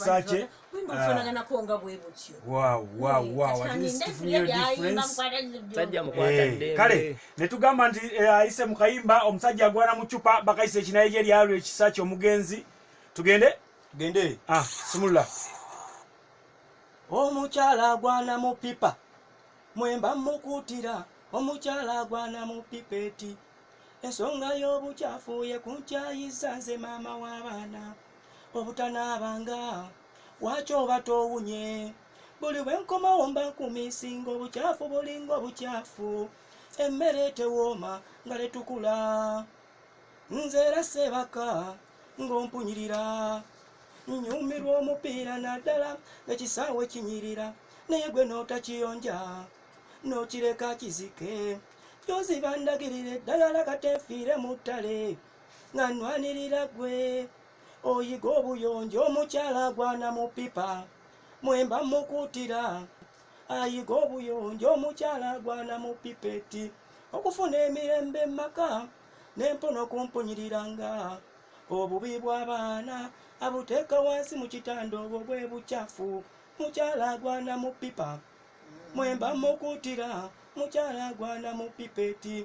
Versace. Wow. Kale netugamba nti ayise mukayimba omusajja agwana mu cupa bakayise kinaye je lyalo ekisachi omugenzi. Tugende? Simula. Omukyala agwana mu pipa mwemba mukutira omukyala agwana mu pipeti ensonga y'obukyafu ye kunkyayiza nze maama w'abaana obutanaabanga wakyo batowunye buli bwenkomawo mba nkumisinga obukyafu bulinga obukyafu emmere tewooma nga letukula nze era Sebaka ng'ompunyirira nyumirwa omupiira naddala ekisaawe kinyirira naye gwe n'otakiyonja n'okireka kizike yoziba ndagirira eddagala katefiire mu ttale nga nnwanirira gwe oyiga obuyonjo omukyala agwana mu pipa mwemba mukutira ayiga obuyonjo omukyala agwana mu pipeti okufuna emirembe maka n'empono kumpunyiriranga obubi bw'abaana abuteeka wansi mu kitanda obwo bwe bukyafu mukyala agwana mu pipa mwemba mukutira mukyala agwana mu pipeti